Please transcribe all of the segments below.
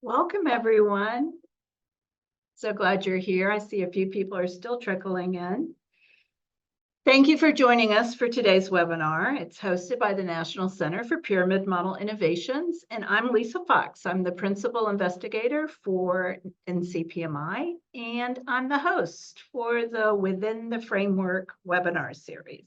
Welcome, everyone. So glad you're here. I see a few people are still trickling in. Thank you for joining us for today's webinar. It's hosted by the National Center for Pyramid Model Innovations, and I'm Lisa Fox. I'm the principal investigator for NCPMI, and I'm the host for the Within the Framework webinar series.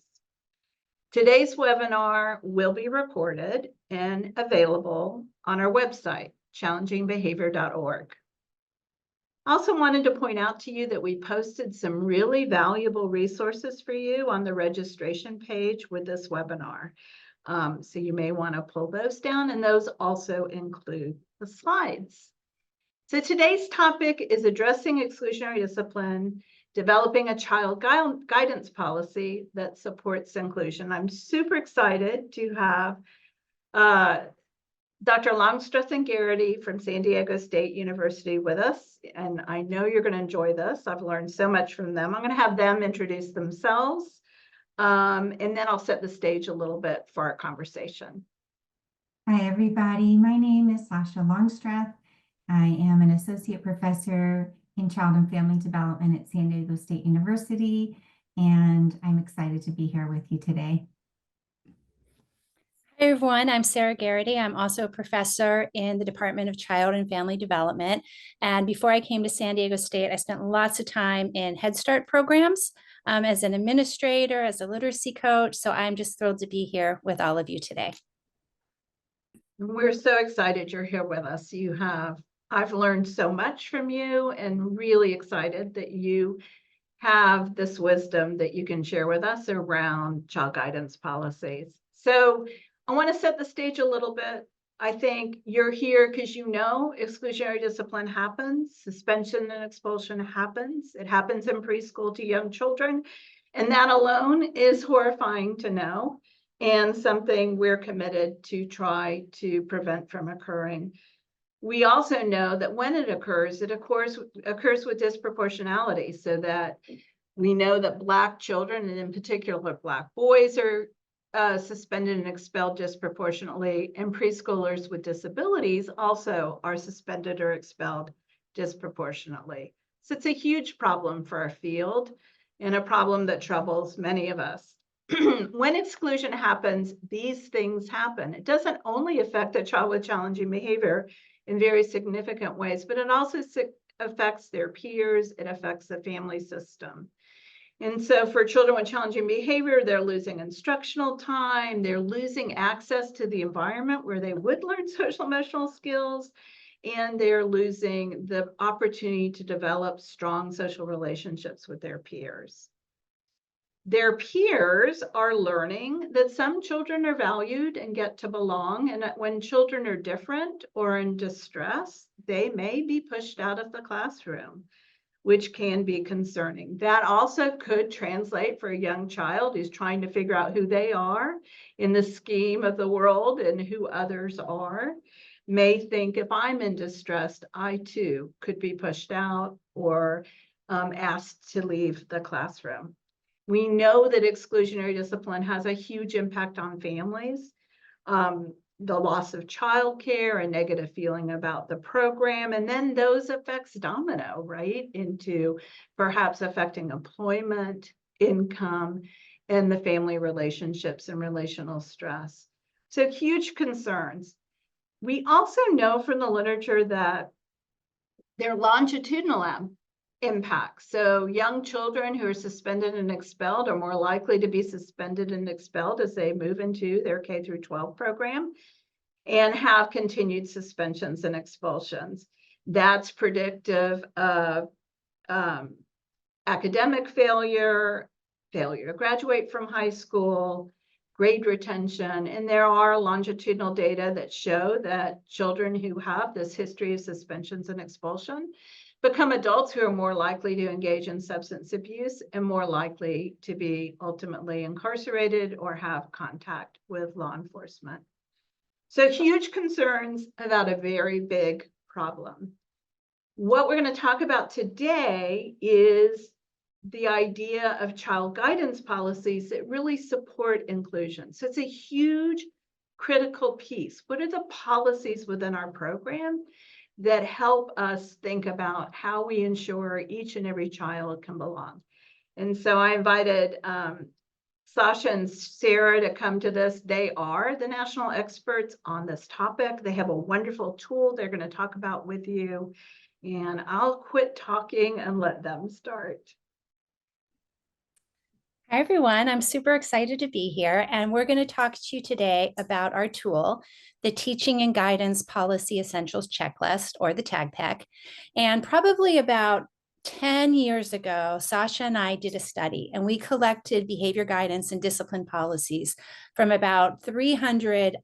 Today's webinar will be recorded and available on our website, challengingbehavior.org. I also wanted to point out to you that we posted some really valuable resources for you on the registration page with this webinar. So you may want to pull those down, and those also include the slides. So today's topic is addressing exclusionary discipline, developing a child guidance policy that supports inclusion. I'm super excited to have Dr. Longstreth and Garrity from San Diego State University with us, and I know you're going to enjoy this. I've learned so much from them. I'm going to have them introduce themselves, and then I'll set the stage a little bit for our conversation. Hi, everybody. My name is Sasha Longstreth. I am an associate professor in child and family development at San Diego State University, and I'm excited to be here with you today. Hi, everyone. I'm Sarah Garrity. I'm also a professor in the Department of Child and Family Development. And before I came to San Diego State, I spent lots of time in Head Start programs as an administrator, as a literacy coach. So I'm just thrilled to be here with all of you today. We're so excited you're here with us. I've learned so much from you, and really excited that you have this wisdom that you can share with us around child guidance policies. So I want to set the stage a little bit. I think you're here because you know exclusionary discipline happens, suspension and expulsion happens. It happens in preschool to young children, and that alone is horrifying to know, and something we're committed to try to prevent from occurring. We also know that when it occurs with disproportionality, so that we know that Black children, and in particular Black boys, are suspended and expelled disproportionately, and preschoolers with disabilities also are suspended or expelled disproportionately. So it's a huge problem for our field, and a problem that troubles many of us. When exclusion happens, these things happen. It doesn't only affect a child with challenging behavior in very significant ways, but it also affects their peers. It affects the family system. And so for children with challenging behavior, they're losing instructional time, they're losing access to the environment where they would learn social emotional skills, and they're losing the opportunity to develop strong social relationships with their peers. Their peers are learning that some children are valued and get to belong, and that when children are different or in distress, they may be pushed out of the classroom, which can be concerning. That also could translate for a young child who's trying to figure out who they are in the scheme of the world and who others are, may think, if I'm in distress, I too could be pushed out or asked to leave the classroom. We know that exclusionary discipline has a huge impact on families. The loss of childcare, a negative feeling about the program, and then those effects domino right into perhaps affecting employment, income, and the family relationships and relational stress. So huge concerns. We also know from the literature that there are longitudinal impacts. So young children who are suspended and expelled are more likely to be suspended and expelled as they move into their K through 12 program and have continued suspensions and expulsions. That's predictive of academic failure, failure to graduate from high school, grade retention, and there are longitudinal data that show that children who have this history of suspensions and expulsion become adults who are more likely to engage in substance abuse and more likely to be ultimately incarcerated or have contact with law enforcement. So huge concerns about a very big problem. What we're going to talk about today is the idea of child guidance policies that really support inclusion. So it's a huge critical piece. What are the policies within our program that help us think about how we ensure each and every child can belong. And so I invited Sasha and Sarah to come to this. They are the national experts on this topic. They have a wonderful tool they're going to talk about with you. And I'll quit talking and let them start. Hi, everyone. I'm super excited to be here, and we're going to talk to you today about our tool, the Teaching and Guidance Policy Essentials Checklist, or the TAGPEC. And probably about 10 years ago, Sasha and I did a study, and we collected behavior guidance and discipline policies from about 300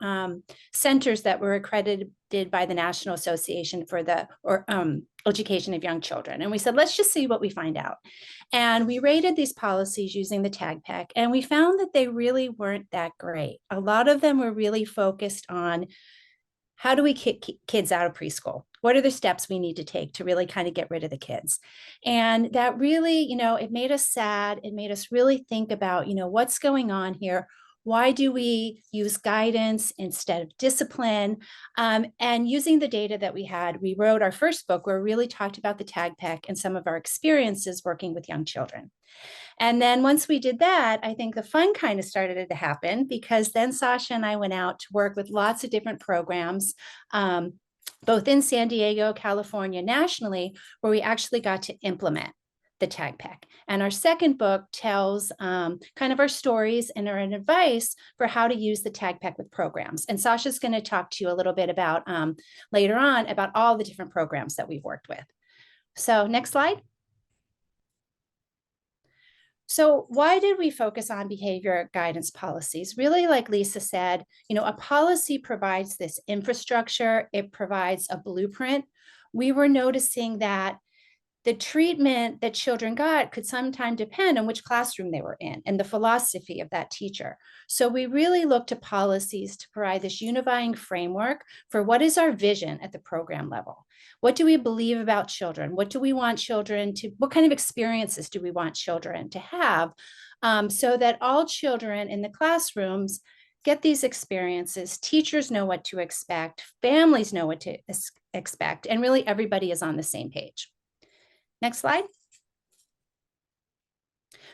centers that were accredited by the National Association for the Education of Young Children. And we said, let's just see what we find out. And we rated these policies using the TAGPEC, and we found that they really weren't that great. A lot of them were really focused on how do we kick kids out of preschool? What are the steps we need to take to really kind of get rid of the kids? And that really, it made us sad. It made us really think about, what's going on here? Why do we use guidance instead of discipline? And using the data that we had, we wrote our first book where we really talked about the TAGPEC and some of our experiences working with young children. And then once we did that, I think the fun kind of started to happen, because then Sasha and I went out to work with lots of different programs, both in San Diego, California, nationally, where we actually got to implement the TAGPEC. And our second book tells kind of our stories and our advice for how to use the TAGPEC with programs. And Sasha's going to talk to you a little bit about later on about all the different programs that we've worked with. So next slide. So why did we focus on behavior guidance policies? Really, like Lisa said, a policy provides this infrastructure. It provides a blueprint. We were noticing that the treatment that children got could sometimes depend on which classroom they were in and the philosophy of that teacher. So we really looked to policies to provide this unifying framework for what is our vision at the program level. What do we believe about children? What do we want children to, what kind of experiences do we want children to have, so that all children in the classrooms get these experiences, teachers know what to expect, families know what to expect, and really everybody is on the same page. Next slide.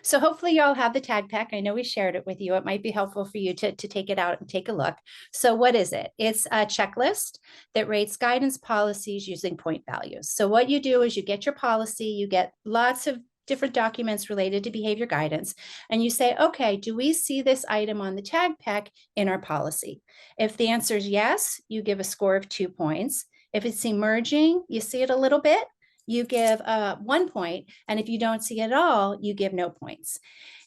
So hopefully y'all have the TAGPEC. I know we shared it with you. It might be helpful for you to take it out and take a look. So what is it? It's a checklist that rates guidance policies using point values. So what you do is you get your policy, you get lots of different documents related to behavior guidance, and you say, okay, do we see this item on the TAGPEC in our policy? If the answer is yes, you give a score of 2 points. If it's emerging, you see it a little bit, you give 1 point, and if you don't see it at all, you give no points.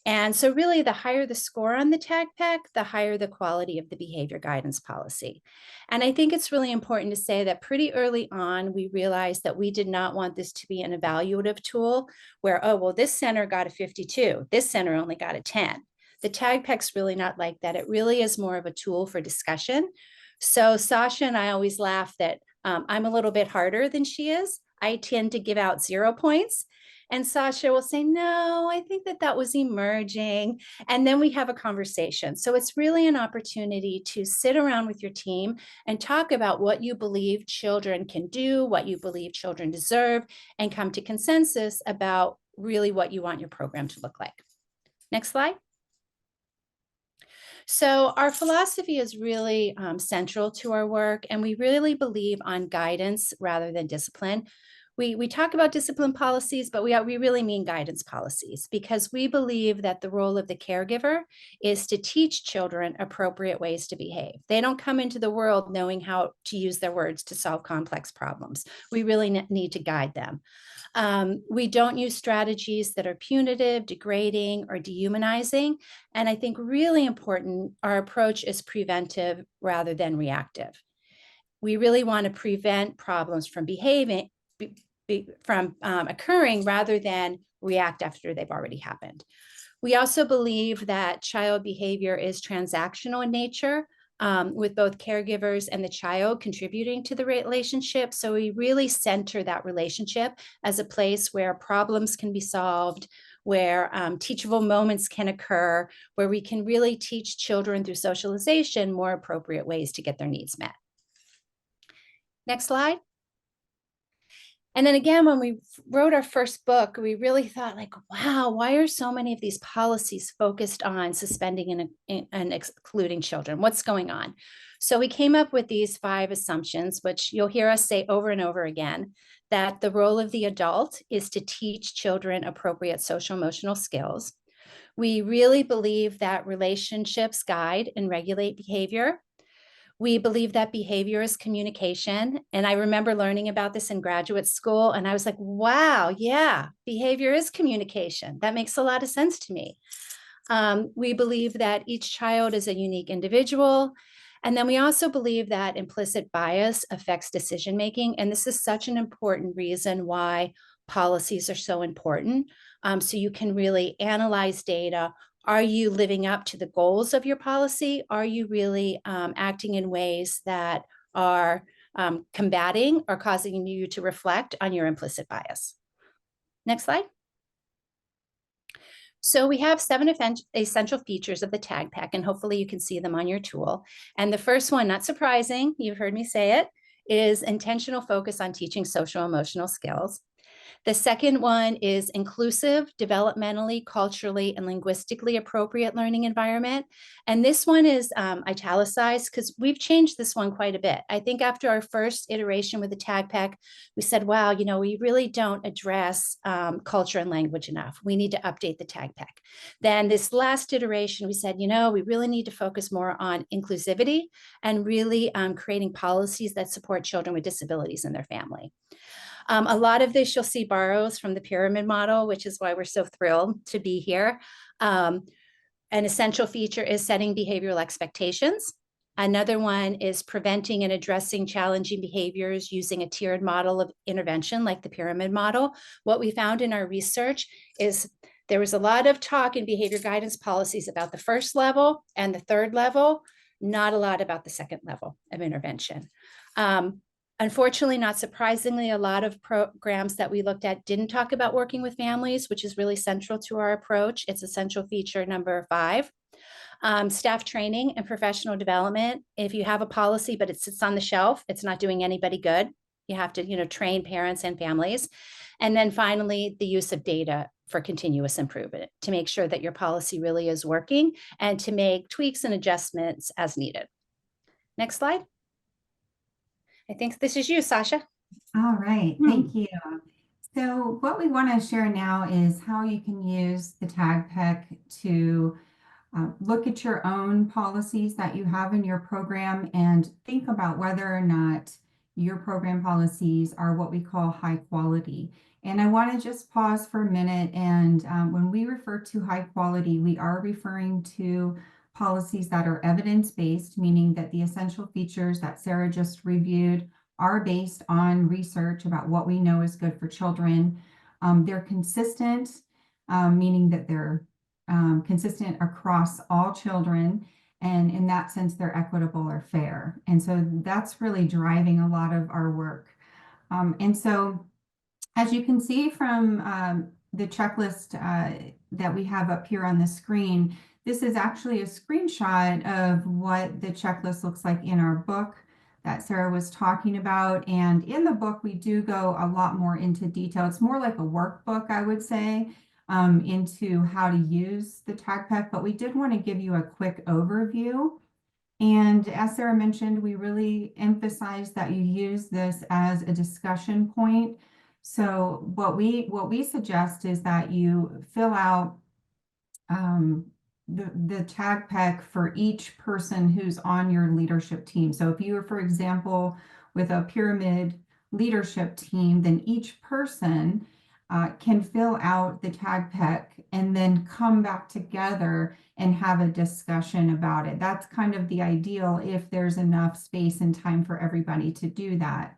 And so really the higher the score on the TAGPEC, the higher the quality of the behavior guidance policy. And I think it's really important to say that pretty early on, we realized that we did not want this to be an evaluative tool where, oh, well, this center got a 52, this center only got a 10. The TAGPEC's really not like that. It really is more of a tool for discussion. So Sasha and I always laugh that I'm a little bit harder than she is. I tend to give out 0 points. And Sasha will say, no, I think that was emerging. And then we have a conversation. So it's really an opportunity to sit around with your team and talk about what you believe children can do, what you believe children deserve, and come to consensus about really what you want your program to look like. Next slide. So our philosophy is really central to our work, and we really believe on guidance rather than discipline. We talk about discipline policies, but we really mean guidance policies, because we believe that the role of the caregiver is to teach children appropriate ways to behave. They don't come into the world knowing how to use their words to solve complex problems. We really need to guide them. We don't use strategies that are punitive, degrading, or dehumanizing. And I think really important, our approach is preventive rather than reactive. We really want to prevent problems from occurring rather than react after they've already happened. We also believe that child behavior is transactional in nature, with both caregivers and the child contributing to the relationship. So we really center that relationship as a place where problems can be solved, where teachable moments can occur, where we can really teach children through socialization more appropriate ways to get their needs met. Next slide. And then again, when we wrote our first book, we really thought like, wow, why are so many of these policies focused on suspending and excluding children? What's going on? So we came up with these 5 assumptions, which you'll hear us say over and over again, that the role of the adult is to teach children appropriate social emotional skills. We really believe that relationships guide and regulate behavior. We believe that behavior is communication. And I remember learning about this in graduate school. And I was like, wow, yeah, behavior is communication. That makes a lot of sense to me. We believe that each child is a unique individual. And then we also believe that implicit bias affects decision making. And this is such an important reason why policies are so important. So you can really analyze data. Are you living up to the goals of your policy? Are you really acting in ways that are combating or causing you to reflect on your implicit bias? Next slide. So we have 7 essential features of the TAGPEC, and hopefully you can see them on your tool. And the first one, not surprising, you've heard me say it, is intentional focus on teaching social emotional skills. The second one is inclusive, developmentally, culturally, and linguistically appropriate learning environment. And this one is italicized because we've changed this one quite a bit. I think after our first iteration with the TAGPEC, we said, wow, you know, we really don't address culture and language enough. We need to update the TAGPEC. Then this last iteration, we said, you know, we really need to focus more on inclusivity and really creating policies that support children with disabilities and their family. A lot of this you'll see borrows from the pyramid model, which is why we're so thrilled to be here. An essential feature is setting behavioral expectations. Another one is preventing and addressing challenging behaviors using a tiered model of intervention like the pyramid model. What we found in our research is there was a lot of talk in behavior guidance policies about the first level and the third level, not a lot about the second level of intervention. Unfortunately, not surprisingly, a lot of programs that we looked at didn't talk about working with families, which is really central to our approach. It's essential feature number 5. Staff training and professional development. If you have a policy, but it sits on the shelf, it's not doing anybody good. You have to, you know, train parents and families. And then finally, the use of data for continuous improvement to make sure that your policy really is working and to make tweaks and adjustments as needed. Next slide. I think this is you, Sasha. All right, thank you. So what we want to share now is how you can use the TAGPEC to look at your own policies that you have in your program and think about whether or not your program policies are what we call high quality. And I want to just pause for a minute. And when we refer to high quality, we are referring to policies that are evidence-based, meaning that the essential features that Sarah just reviewed are based on research about what we know is good for children. They're consistent, meaning that they're consistent across all children. And in that sense, they're equitable or fair. And so that's really driving a lot of our work. And so as you can see from the checklist that we have up here on the screen, this is actually a screenshot of what the checklist looks like in our book that Sarah was talking about. And in the book, we do go a lot more into detail. It's more like a workbook, I would say, into how to use the TAGPEC, but we did want to give you a quick overview. And as Sarah mentioned, we really emphasize that you use this as a discussion point. So what we suggest is that you fill out the TAGPEC for each person who's on your leadership team. So if you are, for example, with a pyramid leadership team, then each person can fill out the TAGPEC and then come back together and have a discussion about it. That's kind of the ideal if there's enough space and time for everybody to do that.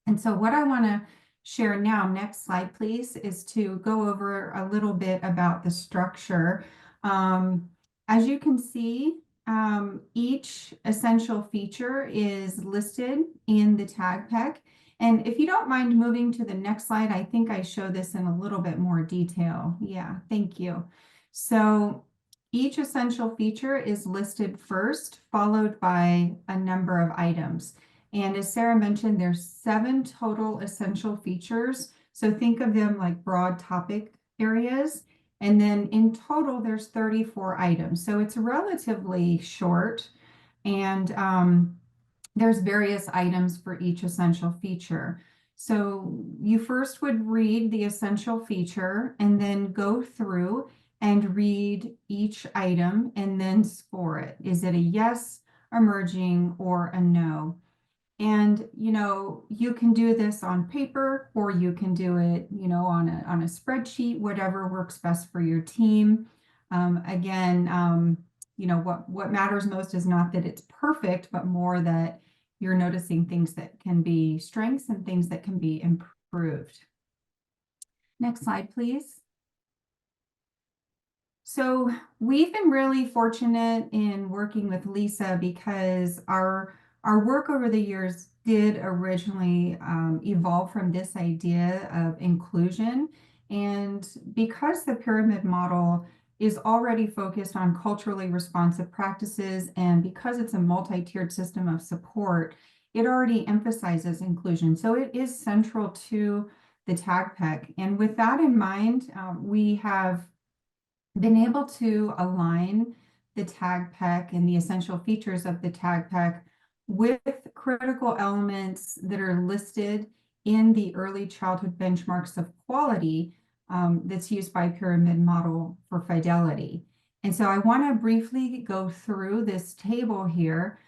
And so what I want to share now, next slide, please, is to go over a little bit about the structure. As you can see, each essential feature is listed in the TAGPEC. And if you don't mind moving to the next slide, I think I show this in a little bit more detail. Yeah, thank you. So each essential feature is listed first, followed by a number of items. And as Sarah mentioned, there's 7 total essential features. So think of them like broad topic areas. And then in total, there's 34 items. So it's relatively short. And there's various items for each essential feature. So you first would read the essential feature and then go through and read each item and then score it. Is it a yes, emerging, or a no? And, you can do this on paper or you can do it, on a spreadsheet, whatever works best for your team. Again, what matters most is not that it's perfect, but more that you're noticing things that can be strengths and things that can be improved. Next slide, please. So we've been really fortunate in working with Lisa because our work over the years did originally evolve from this idea of inclusion. And because the pyramid model is already focused on culturally responsive practices, and because it's a multi-tiered system of support, it already emphasizes inclusion. So it is central to the TAGPEC. And with that in mind, we have been able to align the TAGPEC and the essential features of the TAGPEC with critical elements that are listed in the early childhood benchmarks of quality that's used by Pyramid Model for Fidelity. And so I want to briefly go through this table here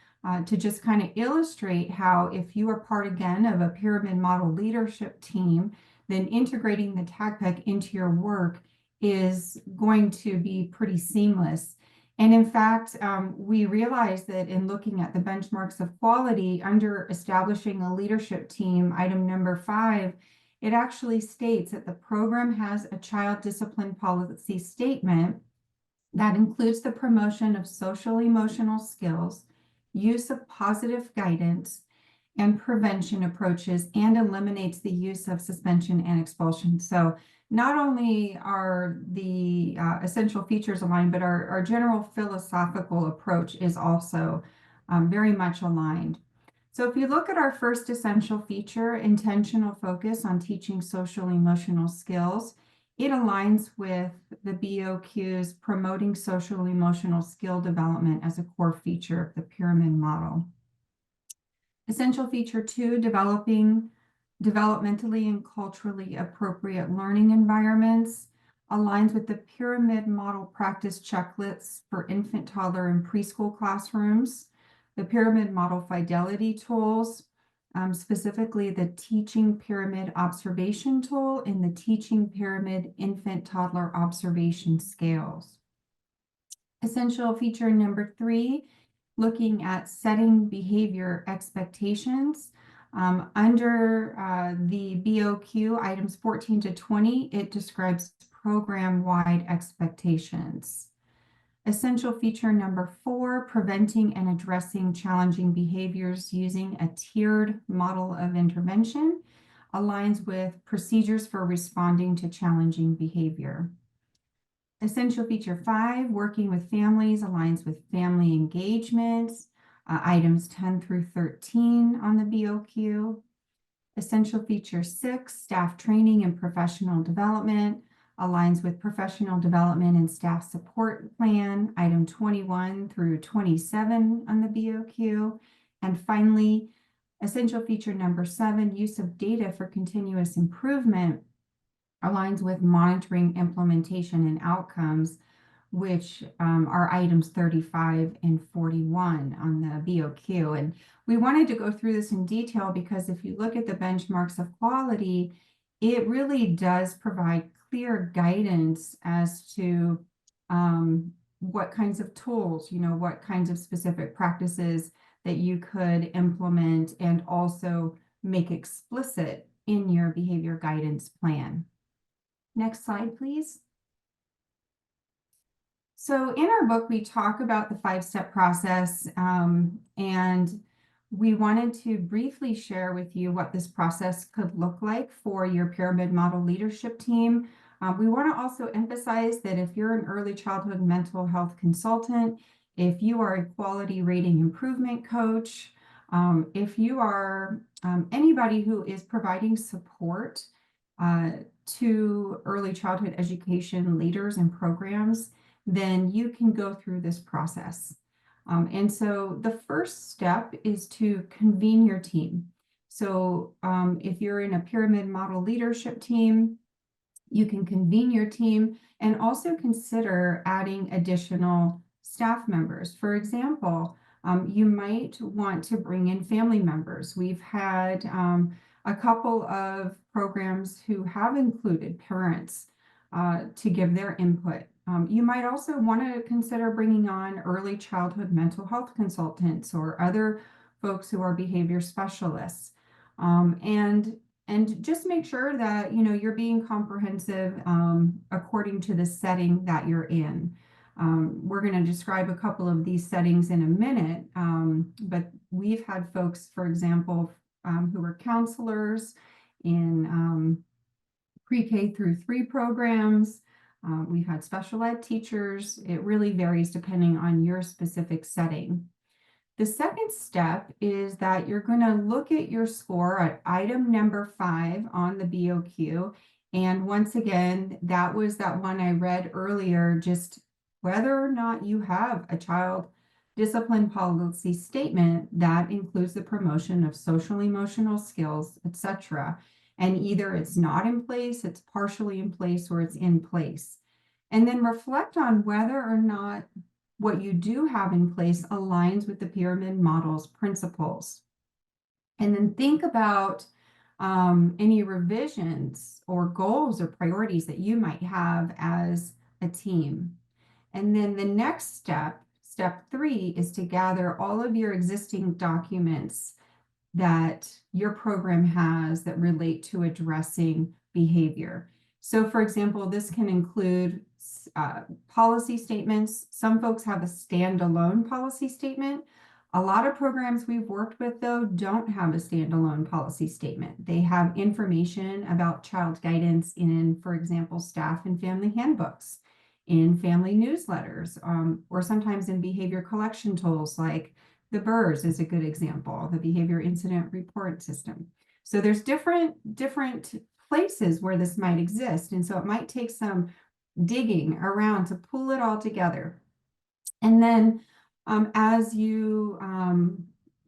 to just kind of illustrate how, if you are part again of a Pyramid Model leadership team, then integrating the TAGPEC into your work is going to be pretty seamless. And in fact, we realized that in looking at the benchmarks of quality under establishing a leadership team, item number 5, it actually states that the program has a child discipline policy statement that includes the promotion of social emotional skills, use of positive guidance, and prevention approaches, and eliminates the use of suspension and expulsion. So not only are the essential features aligned, but our general philosophical approach is also very much aligned. So if you look at our first essential feature, intentional focus on teaching social emotional skills, it aligns with the BOQ's promoting social emotional skill development as a core feature of the pyramid model. Essential feature 2, developing developmentally and culturally appropriate learning environments, aligns with the pyramid model practice checklists for infant, toddler, and preschool classrooms, the pyramid model fidelity tools, specifically the teaching pyramid observation tool and the teaching pyramid infant toddler observation scales. Essential feature number 3, looking at setting behavior expectations. Under the BOQ items 14 to 20, it describes program-wide expectations. Essential feature number 4, preventing and addressing challenging behaviors using a tiered model of intervention, aligns with procedures for responding to challenging behavior. Essential feature 5, working with families, aligns with family engagements, items 10 through 13 on the BOQ. Essential feature 6, staff training and professional development, aligns with professional development and staff support plan, item 21 through 27 on the BOQ. And finally, essential feature number 7, use of data for continuous improvement, aligns with monitoring, implementation, and outcomes, which are items 35 and 41 on the BOQ. And we wanted to go through this in detail because if you look at the benchmarks of quality, it really does provide clear guidance as to what kinds of tools, what kinds of specific practices that you could implement and also make explicit in your behavior guidance plan. Next slide, please. So in our book, we talk about the 5-step process, and we wanted to briefly share with you what this process could look like for your pyramid model leadership team. We want to also emphasize that if you're an early childhood mental health consultant, if you are a quality rating improvement coach, If you are anybody who is providing support to early childhood education leaders and programs, then you can go through this process. And so the first step is to convene your team. So if you're in a pyramid model leadership team, you can convene your team and also consider adding additional staff members. For example, you might want to bring in family members. We've had a couple of programs who have included parents to give their input. You might also want to consider bringing on early childhood mental health consultants or other folks who are behavior specialists. And just make sure that, you know, you're being comprehensive according to the setting that you're in. We're going to describe a couple of these settings in a minute, but we've had folks, for example, who were counselors in pre-K through 3 programs. We've had special ed teachers. It really varies depending on your specific setting. The second step is that you're going to look at your score at item number 5 on the BOQ. And once again, that was that one I read earlier, just whether or not you have a child discipline policy statement that includes the promotion of social emotional skills, etc. And either it's not in place, it's partially in place, or it's in place. And then reflect on whether or not what you do have in place aligns with the pyramid model's principles. And then think about any revisions or goals or priorities that you might have as a team. And then the next step, step 3, is to gather all of your existing documents that your program has that relate to addressing behavior. So for example, this can include policy statements. Some folks have a standalone policy statement. A lot of programs we've worked with, though, don't have a standalone policy statement. They have information about child guidance in, for example, staff and family handbooks, in family newsletters, or sometimes in behavior collection tools like the BERS is a good example, the Behavior Incident Report System. So there's different places where this might exist. And so it might take some digging around to pull it all together. And then as you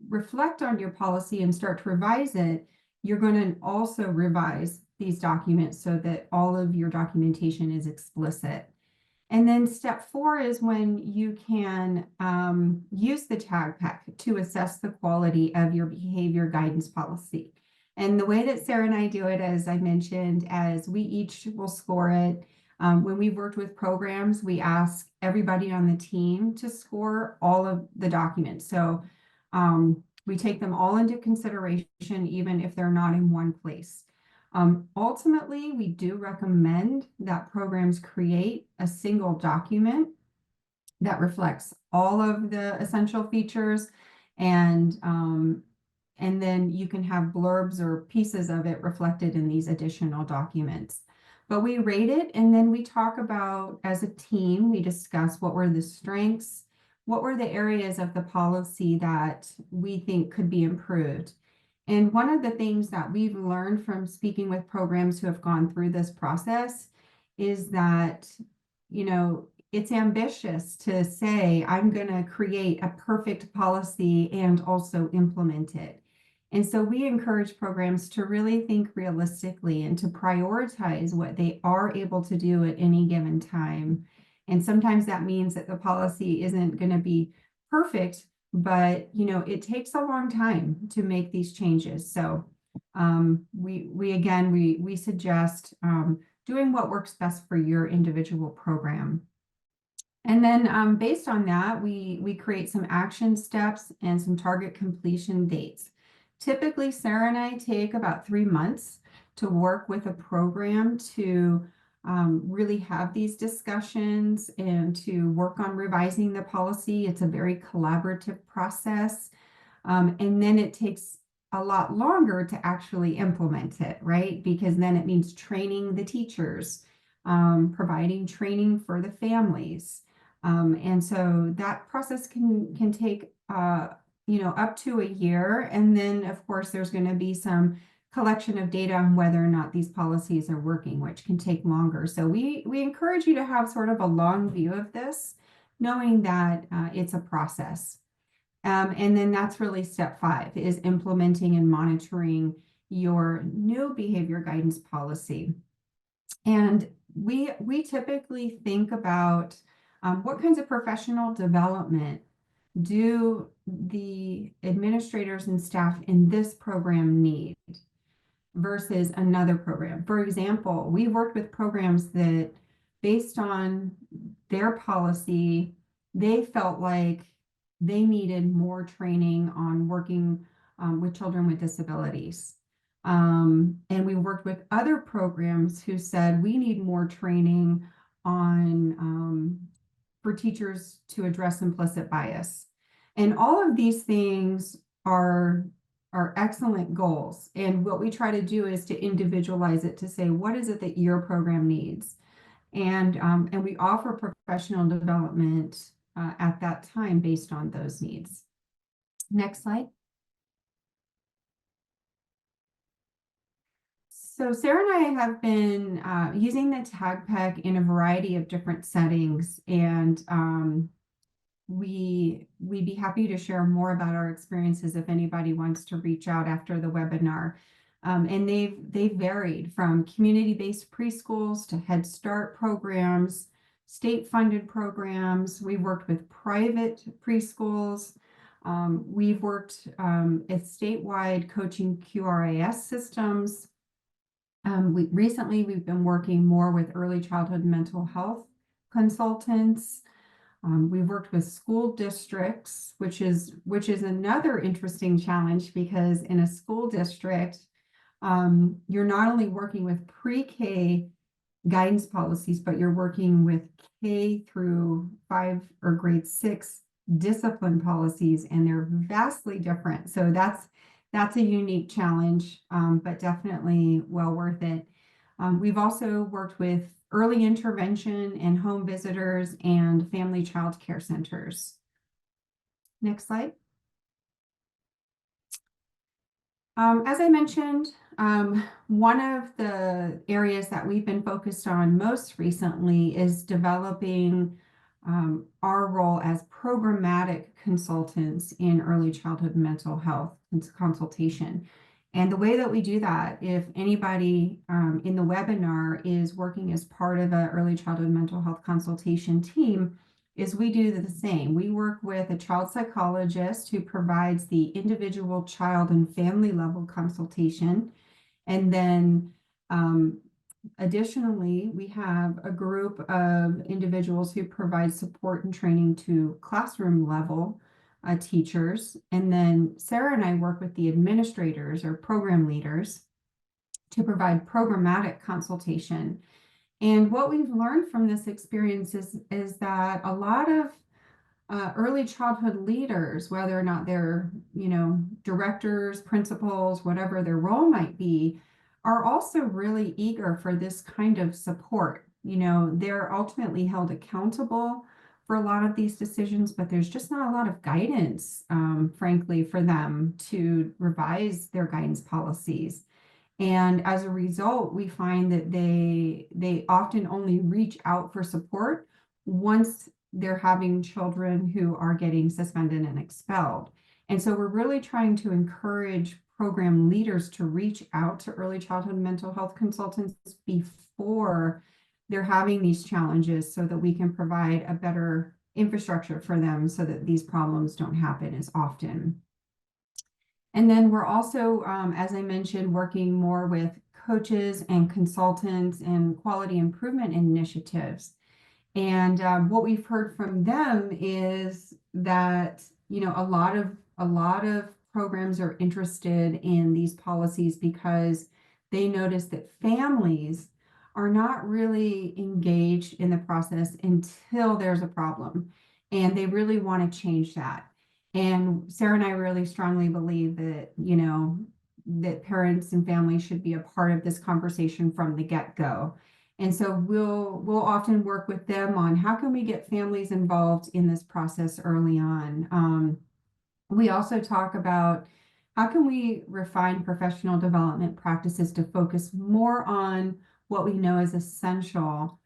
reflect on your policy and start to revise it, you're going to also revise these documents so that all of your documentation is explicit. And then step 4 is when you can use the TAGPEC to assess the quality of your behavior guidance policy. And the way that Sarah and I do it, as I mentioned, as we each will score it. When we've worked with programs, we ask everybody on the team to score all of the documents. So we take them all into consideration, even if they're not in one place. Ultimately, we do recommend that programs create a single document that reflects all of the essential features, and then you can have blurbs or pieces of it reflected in these additional documents. But we rate it, and then we talk about, as a team, we discuss what were the strengths, what were the areas of the policy that we think could be improved. And one of the things that we've learned from speaking with programs who have gone through this process is that, you know, it's ambitious to say, I'm going to create a perfect policy and also implement it. And so we encourage programs to really think realistically and to prioritize what they are able to do at any given time. And sometimes that means that the policy isn't going to be perfect, but, you know, it takes a long time to make these changes. So we suggest doing what works best for your individual program. And then based on that, we create some action steps and some target completion dates. Typically, Sarah and I take about 3 months to work with a program to really have these discussions and to work on revising the policy. It's a very collaborative process. And then it takes a lot longer to actually implement it, right? Because then it means training the teachers, providing training for the families. And so that process can take up to a year. And then, of course, there's going to be some collection of data on whether or not these policies are working, which can take longer. So we encourage you to have sort of a long view of this, knowing that it's a process. And then that's really step 5, is implementing and monitoring your new behavior guidance policy. And we typically think about what kinds of professional development do the administrators and staff in this program need versus another program. For example, we worked with programs that, based on their policy, they felt like they needed more training on working with children with disabilities. And we worked with other programs who said we need more training on for teachers to address implicit bias. And all of these things are excellent goals. And what we try to do is to individualize it, to say, what is it that your program needs? And we offer professional development at that time based on those needs. Next slide. So Sarah and I have been using the TAGPEC in a variety of different settings, and we'd be happy to share more about our experiences if anybody wants to reach out after the webinar. And they've varied from community-based preschools to Head Start programs, state-funded programs. We've worked with private preschools. We've worked at statewide coaching QRAS systems. Recently, we've been working more with early childhood mental health consultants. We've worked with school districts, which is another interesting challenge, because in a school district, you're not only working with pre-K guidance policies, but you're working with K through 5 or grade 6 discipline policies, and they're vastly different. So that's a unique challenge, but definitely well worth it. We've also worked with early intervention and home visitors and family child care centers. Next slide. As I mentioned, one of the areas that we've been focused on most recently is developing our role as programmatic consultants in early childhood mental health consultation. And the way that we do that, if anybody in the webinar is working as part of an early childhood mental health consultation team, is we do the same. We work with a child psychologist who provides the individual child and family level consultation. And then additionally, we have a group of individuals who provide support and training to classroom level teachers. And then Sarah and I work with the administrators or program leaders to provide programmatic consultation. And what we've learned from this experience is that a lot of early childhood leaders, whether or not they're, directors, principals, whatever their role might be, are also really eager for this kind of support. They're ultimately held accountable for a lot of these decisions, but there's just not a lot of guidance, frankly, for them to revise their guidance policies. And as a result, we find that they often only reach out for support once they're having children who are getting suspended and expelled. And so we're really trying to encourage program leaders to reach out to early childhood mental health consultants before they're having these challenges, so that we can provide a better infrastructure for them so that these problems don't happen as often. And then we're also, as I mentioned, working more with coaches and consultants and quality improvement initiatives. And what we've heard from them is that, a lot of programs are interested in these policies because they notice that families are not really engaged in the process until there's a problem, and they really want to change that. And Sarah and I really strongly believe that, that parents and families should be a part of this conversation from the get-go. And so we'll often work with them on how can we get families involved in this process early on. We also talk about how can we refine professional development practices to focus more on what we know is essential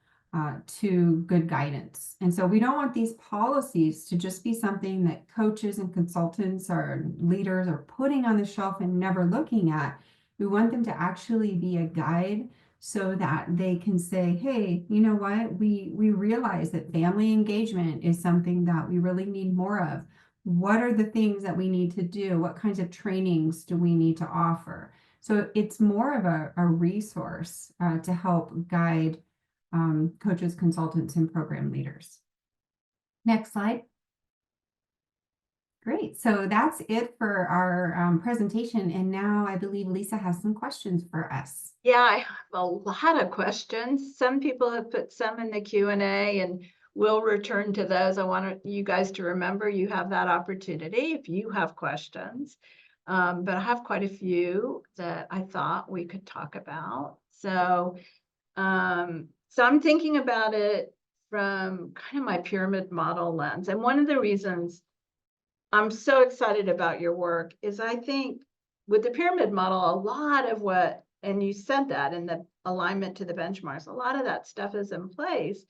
to good guidance. And so we don't want these policies to just be something that coaches and consultants or leaders are putting on the shelf and never looking at. We want them to actually be a guide so that they can say, hey, you know what, we realize that family engagement is something that we really need more of. What are the things that we need to do? What kinds of trainings do we need to offer? So it's more of a resource to help guide coaches, consultants, and program leaders. Next slide. Great. So that's it for our presentation. And now I believe Lisa has some questions for us. Yeah, I have a lot of questions. Some people have put some in the Q&A, and we'll return to those. I want you guys to remember you have that opportunity if you have questions. But I have quite a few that I thought we could talk about. So I'm thinking about it from kind of my pyramid model lens. And one of the reasons I'm so excited about your work is I think with the pyramid model, a lot of what, and you said that in the alignment to the benchmarks, a lot of that stuff is in place.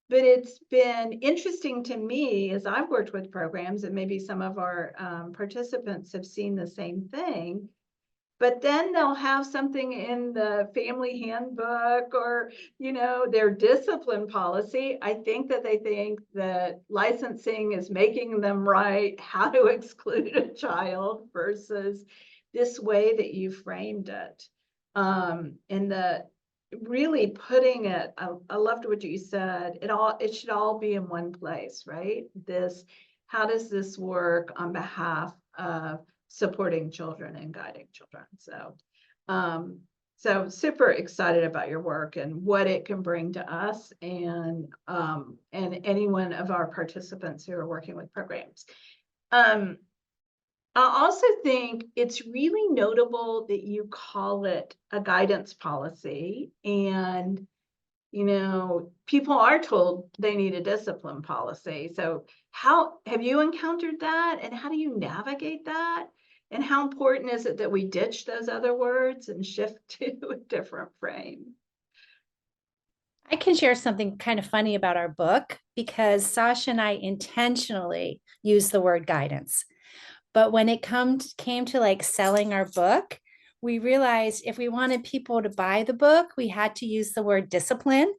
But it's been interesting to me as I've worked with programs, and maybe some of our participants have seen the same thing. But then they'll have something in the family handbook or, their discipline policy. I think that they think that licensing is making them write how to exclude a child versus this way that you framed it. And the really putting it, I loved what you said. It should all be in one place, right? How does this work on behalf of supporting children and guiding children? So super excited about your work and what it can bring to us and any one of our participants who are working with programs. I also think it's really notable that you call it a guidance policy, and people are told they need a discipline policy. So how have you encountered that, and how do you navigate that? And how important is it that we ditch those other words and shift to a different frame? I can share something kind of funny about our book because Sasha and I intentionally use the word guidance. But when it came to like selling our book, we realized if we wanted people to buy the book, we had to use the word discipline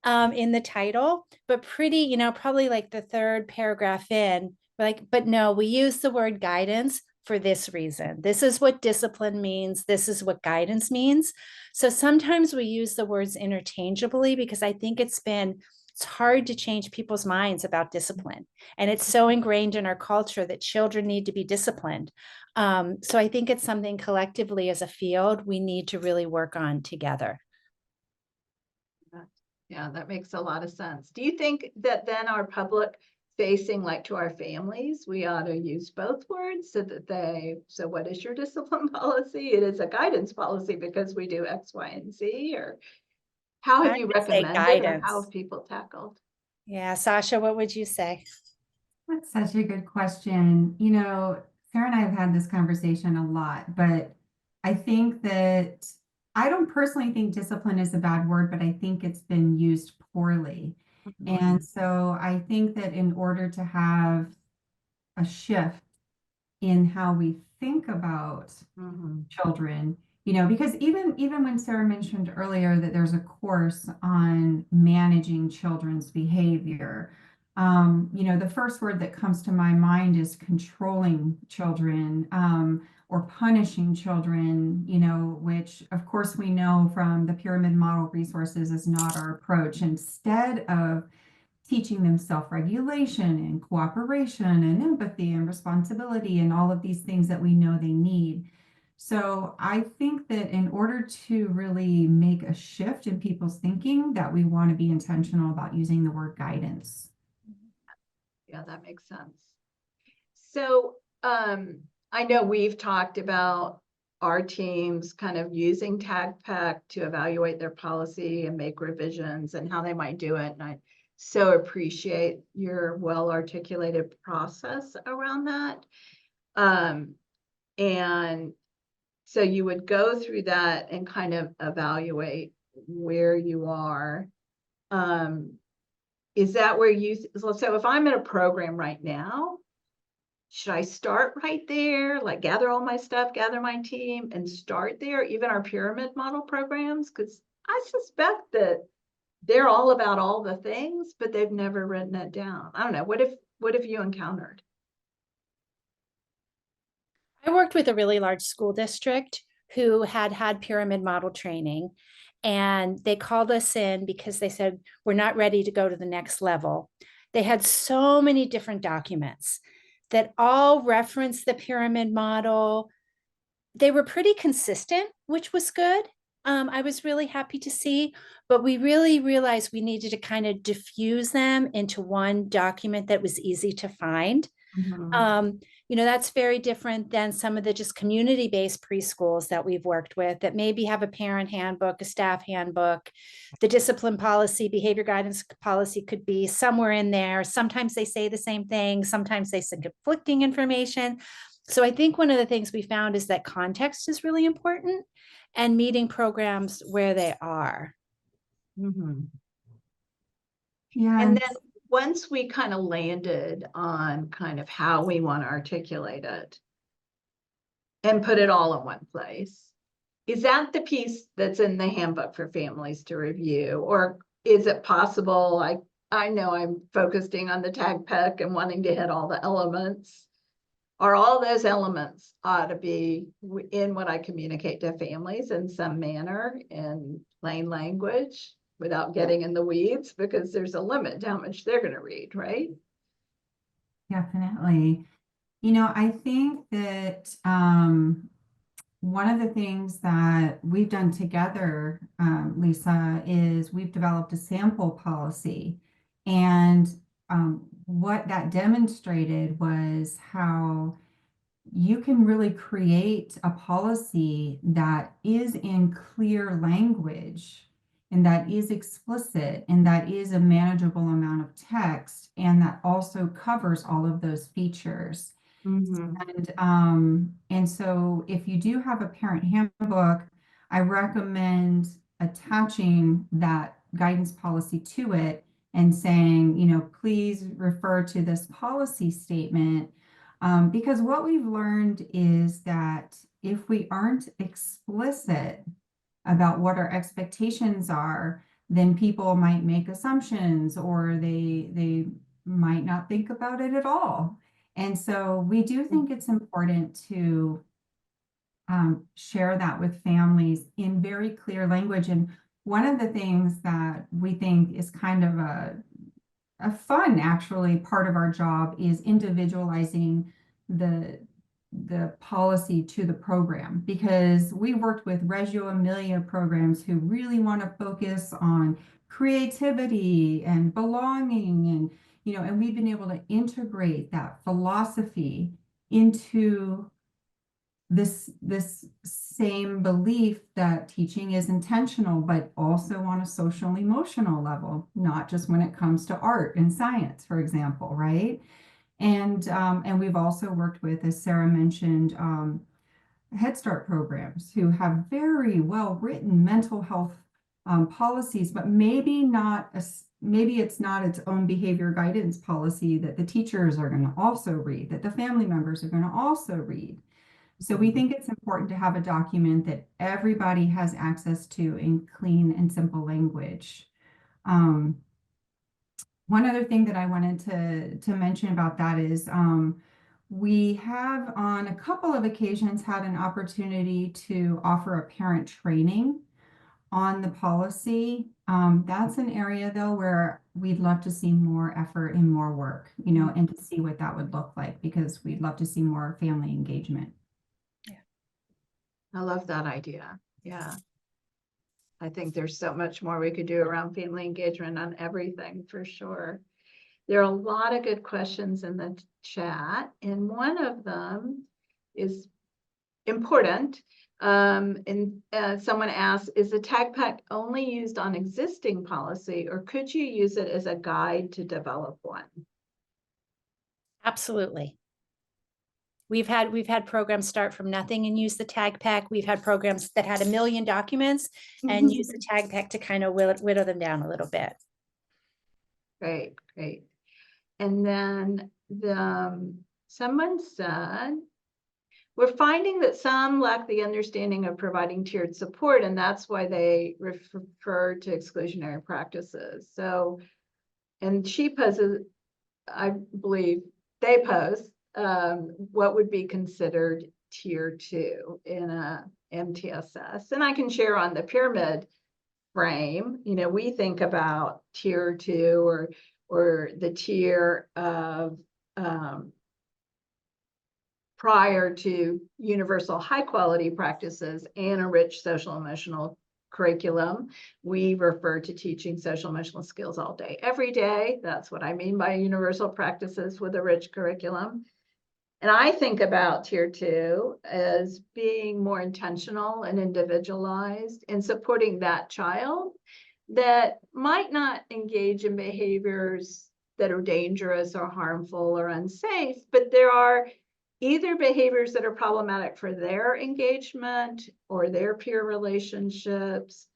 in the title. But probably like the third paragraph in, we're like, but no, we use the word guidance for this reason. This is what discipline means. This is what guidance means. So sometimes we use the words interchangeably because I think it's hard to change people's minds about discipline. And it's so ingrained in our culture that children need to be disciplined. So I think it's something collectively as a field we need to really work on together. Yeah, that makes a lot of sense. Do you think that then our public facing, like to our families, we ought to use both words so what is your discipline policy? It is a guidance policy because we do X, Y, and Z, or how have you recommended, or how have people tackled? Yeah, Sasha, what would you say? That's such a good question. Sarah and I have had this conversation a lot, but I think that I don't personally think discipline is a bad word, but I think it's been used poorly. And so I think that in order to have a shift in how we think about children, because even when Sarah mentioned earlier that there's a course on managing children's behavior, the first word that comes to my mind is controlling children or punishing children, which of course we know from the pyramid model resources is not our approach. Instead of teaching them self-regulation and cooperation and empathy and responsibility and all of these things that we know they need. So I think that in order to really make a shift in people's thinking, that we want to be intentional about using the word guidance. Yeah, that makes sense. So I know we've talked about our teams kind of using TAGPEC to evaluate their policy and make revisions and how they might do it. And I so appreciate your well-articulated process around that. And so you would go through that and kind of evaluate where you are. Is that where you, so if I'm in a program right now, should I start right there, like gather all my stuff, gather my team and start there, even our pyramid model programs? Because I suspect that they're all about all the things, but they've never written it down. I don't know. What have you encountered? I worked with a really large school district who had pyramid model training, and they called us in because they said, we're not ready to go to the next level. They had so many different documents that all referenced the pyramid model. They were pretty consistent, which was good. I was really happy to see, but we really realized we needed to kind of diffuse them into one document that was easy to find. That's very different than some of the just community-based preschools that we've worked with that maybe have a parent handbook, a staff handbook. The discipline policy, behavior guidance policy could be somewhere in there. Sometimes they say the same thing. Sometimes they say conflicting information. So I think one of the things we found is that context is really important and meeting programs where they are. Yeah. And then once we kind of landed on kind of how we want to articulate it and put it all in one place, is that the piece that's in the handbook for families to review? Or is it possible, I know I'm focusing on the TAGPEC and wanting to hit all the elements. Are all those elements ought to be in what I communicate to families in some manner in plain language without getting in the weeds, because there's a limit to how much they're going to read, right? Definitely. I think that one of the things that we've done together, Lisa, is we've developed a sample policy. And what that demonstrated was how you can really create a policy that is in clear language and that is explicit and that is a manageable amount of text and that also covers all of those features. And so if you do have a parent handbook, I recommend attaching that guidance policy to it and saying, please refer to this policy statement. Because what we've learned is that if we aren't explicit about what our expectations are, then people might make assumptions or they might not think about it at all. And so we do think it's important to share that with families in very clear language. And one of the things that we think is kind of a fun, actually, part of our job is individualizing the policy to the program, because we worked with Reggio Emilia programs who really want to focus on creativity and belonging, and and we've been able to integrate that philosophy into this same belief that teaching is intentional, but also on a social emotional level, not just when it comes to art and science, for example, right? And we've also worked with, as Sarah mentioned, Head Start programs who have very well written mental health policies, but maybe it's not its own behavior guidance policy that the teachers are going to also read, that the family members are going to also read. So we think it's important to have a document that everybody has access to in clean and simple language. One other thing that I wanted to mention about that is we have on a couple of occasions had an opportunity to offer a parent training on the policy. That's an area though where we'd love to see more effort and more work, and to see what that would look like, because we'd love to see more family engagement. I love that idea. Yeah. I think there's so much more we could do around family engagement on everything, for sure. There are a lot of good questions in the chat, and one of them is important. Someone asked, is the TAGPEC only used on existing policy, or could you use it as a guide to develop one? Absolutely. We've had programs start from nothing and use the TAGPEC. We've had programs that had 1 million documents and use the TAGPEC to kind of whittle them down a little bit. Great, great. And then someone said, we're finding that some lack the understanding of providing tiered support, and that's why they refer to exclusionary practices. So, and she poses, I believe they pose, what would be considered tier 2 in a MTSS. And I can share on the pyramid frame, you know, we think about tier 2 or the tier of prior to universal high quality practices and a rich social emotional curriculum. We refer to teaching social emotional skills all day, every day. That's what I mean by universal practices with a rich curriculum. And I think about tier 2 as being more intentional and individualized in supporting that child that might not engage in behaviors that are dangerous or harmful or unsafe, but there are either behaviors that are problematic for their engagement or their peer relationships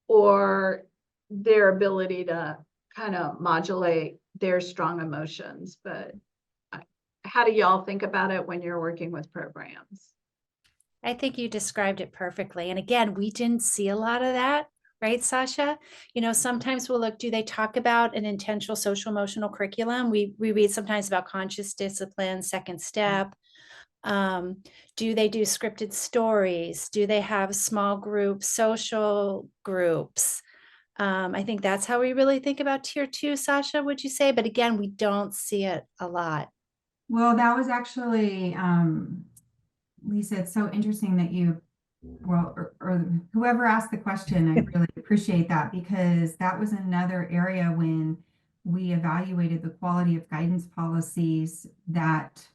or their ability to kind of modulate their strong emotions. But how do y'all think about it when you're working with programs? I think you described it perfectly. And again, we didn't see a lot of that, right, Sasha? You know, sometimes we'll look, do they talk about an intentional social emotional curriculum? We read sometimes about conscious discipline, second step. Do they do scripted stories? Do they have small group social groups? I think that's how we really think about tier 2, Sasha, would you say? But again, we don't see it a lot. Well, that was actually, Lisa, it's so interesting that you, well, or whoever asked the question, I really appreciate that, because that was another area when we evaluated the quality of guidance policies that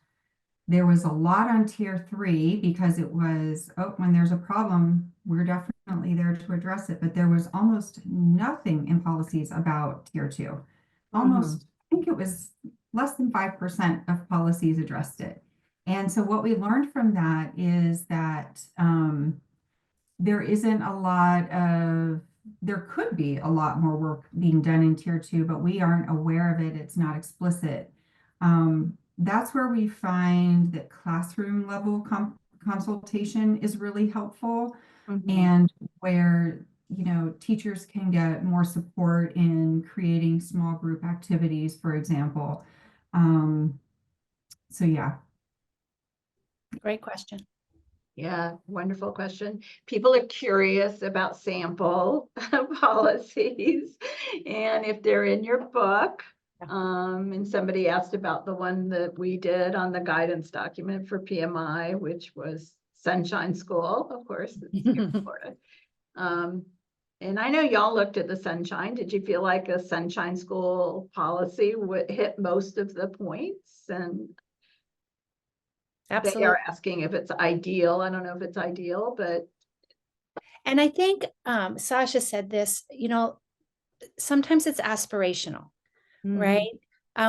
there was a lot on tier 3 because it was, oh, when there's a problem, we're definitely there to address it. But there was almost nothing in policies about tier 2. Almost, I think it was less than 5% of policies addressed it. And so what we learned from that is that there isn't a lot of, there could be a lot more work being done in tier 2, but we aren't aware of it. It's not explicit. That's where we find that classroom level consultation is really helpful, and where, you know, teachers can get more support in creating small group activities, for example. So yeah. Great question. Yeah, wonderful question. People are curious about sample policies and if they're in your book. And somebody asked about the one that we did on the guidance document for PMI, which was Sunshine School, of course, it's here in Florida. And I know y'all looked at the Sunshine. Did you feel like a Sunshine School policy would hit most of the points? And Absolutely. they are asking if it's ideal. I don't know if it's ideal, but. And I think Sasha said this, you know, sometimes it's aspirational, right?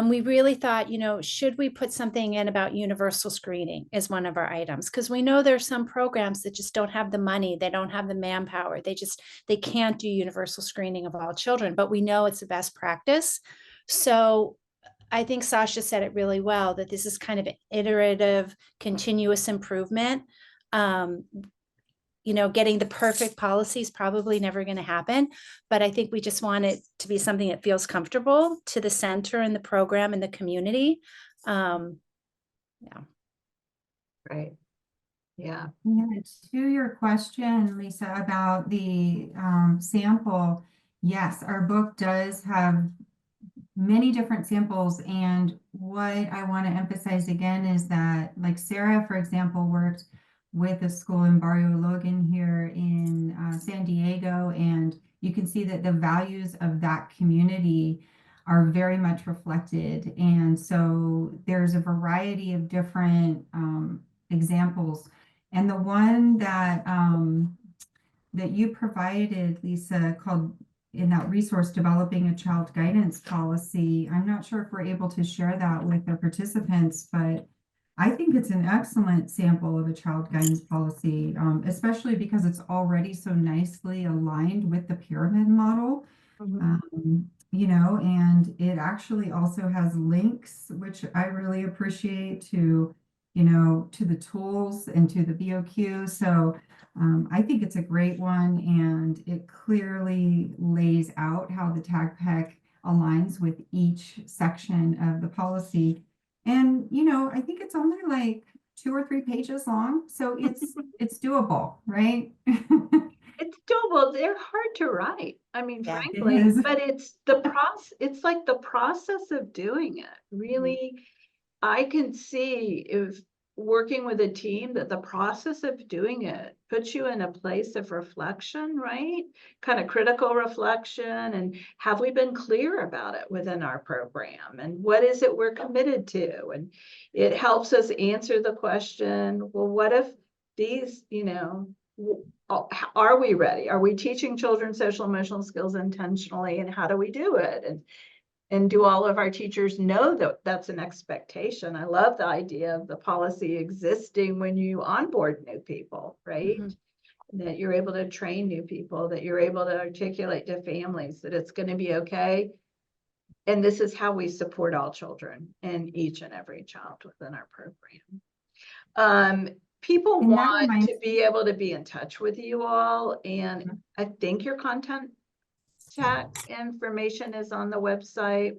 We really thought, you know, should we put something in about universal screening as one of our items? Because we know there's some programs that just don't have the money, they don't have the manpower, they can't do universal screening of all children, but we know it's the best practice. So I think Sasha said it really well, that this is kind of an iterative, continuous improvement. You know, getting the perfect policy is probably never going to happen, but I think we just want it to be something that feels comfortable to the center and the program and the community. Yeah. Right. Yeah. Yeah, to your question, Lisa, about the sample, yes, our book does have many different samples. And what I want to emphasize again is that, like Sarah, for example, worked with a school in Barrio Logan here in San Diego, and you can see that the values of that community are very much reflected. And so there's a variety of different examples. And the one that that you provided, Lisa, called in that resource, Developing a Child Guidance Policy, I'm not sure if we're able to share that with the participants, but I think it's an excellent sample of a child guidance policy, especially because it's already so nicely aligned with the pyramid model. You know, and it actually also has links, which I really appreciate, to, you know, to the tools and to the BOQ. So I think it's a great one, and it clearly lays out how the TAGPEC aligns with each section of the policy. And, you know, I think it's only like 2 or 3 pages long, so it's doable, right? It's doable. They're hard to write. I mean, Yeah. It frankly, is. but it's the process. It's like the process of doing it. Really, I can see if working with a team that the process of doing it puts you in a place of reflection, right? Kind of critical reflection. And have we been clear about it within our program? And what is it we're committed to? And it helps us answer the question, well, what if these, you know, are we ready? Are we teaching children social emotional skills intentionally? And how do we do it? And do all of our teachers know that that's an expectation? I love the idea of the policy existing when you onboard new people, right? That you're able to train new people, that you're able to articulate to families that it's going to be okay. And this is how we support all children and each and every child within our program. People And that want reminds to be able to be in touch with you all, and I think your content chat information is on the website.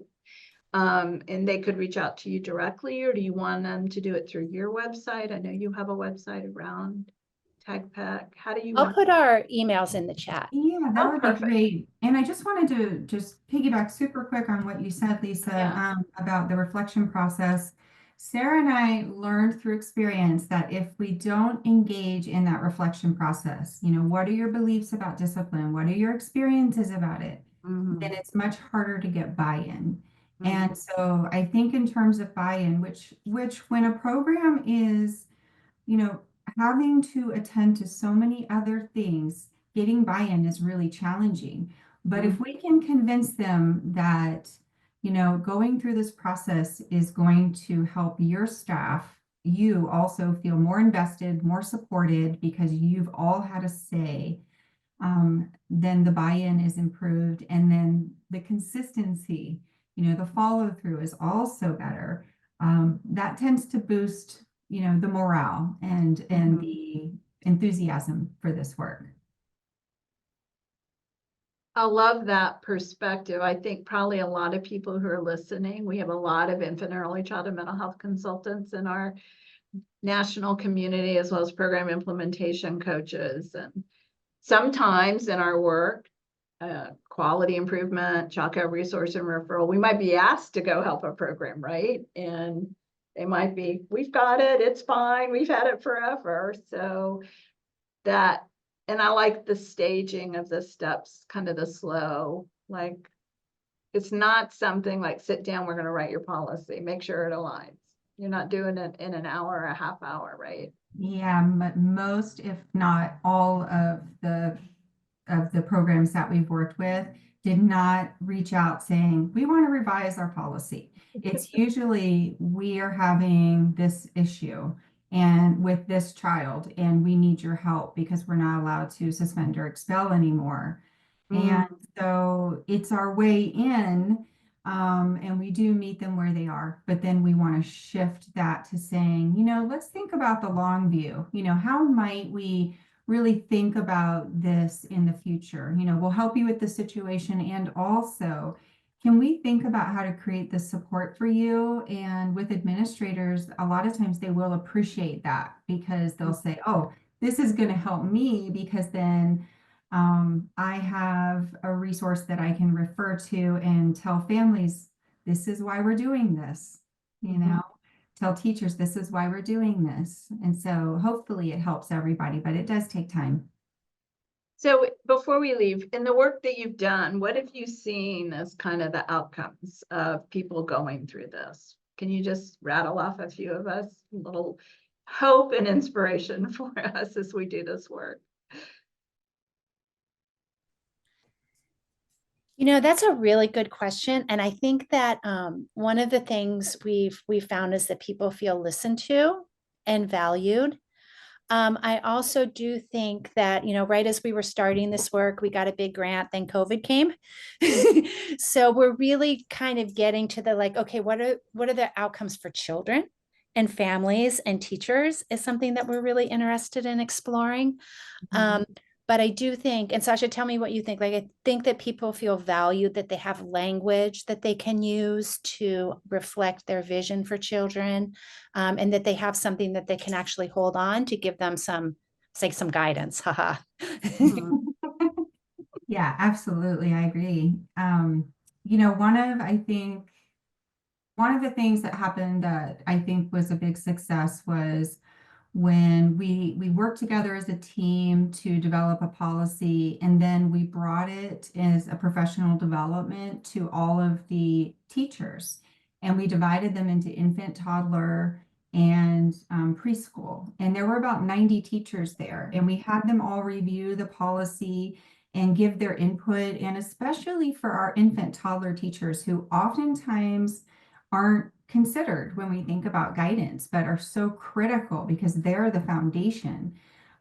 And they could reach out to you directly, or do you want them to do it through your website? I know you have a website around TAGPEC. How do you I'll want? put our emails in the chat. Yeah, that Oh, would perfect. be great. And I just wanted to just piggyback super quick on what you said, Lisa, Yeah. about the reflection process. Sarah and I learned through experience that if we don't engage in that reflection process, you know, what are your beliefs about discipline? What are your experiences about it? Then it's much harder to get buy-in. And so I think in terms of buy-in, which when a program is, you know, having to attend to so many other things, getting buy-in is really challenging. But if we can convince them that, you know, going through this process is going to help your staff, you also feel more invested, more supported because you've all had a say, then the buy-in is improved. And then the consistency, you know, the follow-through is also better. That tends to boost, you know, the morale and the enthusiasm for this work. I love that perspective. I think probably a lot of people who are listening, we have a lot of infant and early childhood mental health consultants in our national community, as well as program implementation coaches. And sometimes in our work, quality improvement, child care resource and referral, we might be asked to go help a program, right? And they might be, we've got it, it's fine, we've had it forever. So that, and I like the staging of the steps, kind of the slow, like, it's not something like sit down, we're going to write your policy, make sure it aligns. You're not doing it in an hour or a half hour, right? Yeah, most, if not all of the programs that we've worked with did not reach out saying, we want to revise our policy. It's usually, we are having this issue and with this child, and we need your help because we're not allowed to suspend or expel anymore. And so it's our way in, and we do meet them where they are, but then we want to shift that to saying, you know, let's think about the long view. You know, how might we really think about this in the future? You know, we'll help you with the situation, and also, can we think about how to create the support for you? And with administrators, a lot of times they will appreciate that because they'll say, oh, this is going to help me because then I have a resource that I can refer to and tell families, this is why we're doing this, you know, tell teachers, this is why we're doing this. And so hopefully it helps everybody, but it does take time. So before we leave, in the work that you've done, what have you seen as kind of the outcomes of people going through this? Can you just rattle off a few of us, a little hope and inspiration for us as we do this work? You know, that's a really good question. And I think that one of the things we've found is that people feel listened to and valued. I also do think that, you know, right as we were starting this work, we got a big grant, then COVID came. So we're really kind of getting to the like, okay, what are the outcomes for children and families and teachers is something that we're really interested in exploring. Mhm. But I do think, and Sasha, tell me what you think. Like, I think that people feel valued, that they have language that they can use to reflect their vision for children, and that they have something that they can actually hold on to give them some, say, some guidance. Haha. Mhm. Yeah, absolutely. I agree. One of the things that happened that I think was a big success was when we worked together as a team to develop a policy, and then we brought it as a professional development to all of the teachers. And we divided them into infant, toddler, and preschool. And there were about 90 teachers there. And we had them all review the policy and give their input. And especially for our infant, toddler teachers who oftentimes aren't considered when we think about guidance, but are so critical because they're the foundation.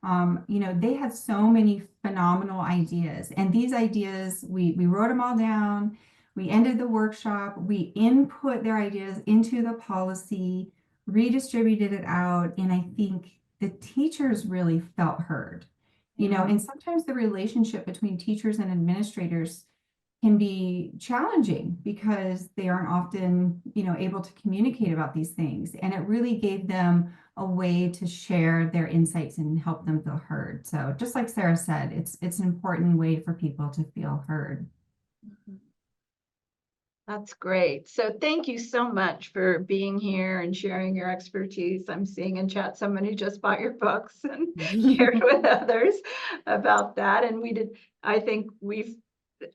They had so many phenomenal ideas, and these ideas, we wrote them all down. We ended the workshop, we input their ideas into the policy, redistributed it out, and I think the teachers really felt heard. And sometimes the relationship between teachers and administrators can be challenging because they aren't often, able to communicate about these things. And it really gave them a way to share their insights and help them feel heard. So just like Sarah said, it's an important way for people to feel heard. That's great. So thank you so much for being here and sharing your expertise. I'm seeing in chat someone who just bought your books and shared with others about that. And I think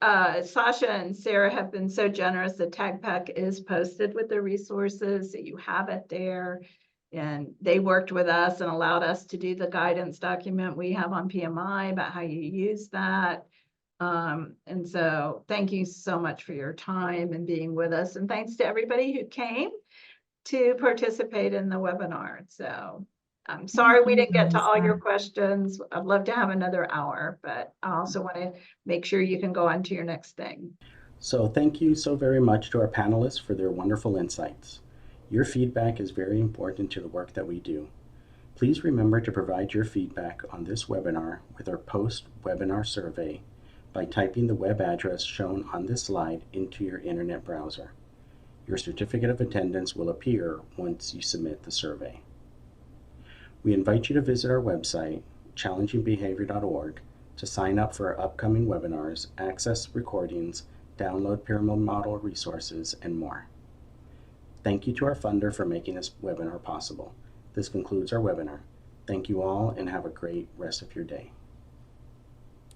Sasha and Sarah have been so generous that TAGPEC is posted with the resources, that you have it there. And they worked with us and allowed us to do the guidance document we have on PMI about how you use that. And so thank you so much for your time and being with us. And thanks to everybody who came to participate in the webinar. So I'm sorry we didn't get to all your questions. I'd love to have another hour, but I also want to make sure you can go on to your next thing. So thank you so very much to our panelists for their wonderful insights. Your feedback is very important to the work that we do. Please remember to provide your feedback on this webinar with our post-webinar survey by typing the web address shown on this slide into your internet browser. Your certificate of attendance will appear once you submit the survey. We invite you to visit our website, challengingbehavior.org, to sign up for our upcoming webinars, access recordings, download pyramid model resources, and more. Thank you to our funder for making this webinar possible. This concludes our webinar. Thank you all and have a great rest of your day.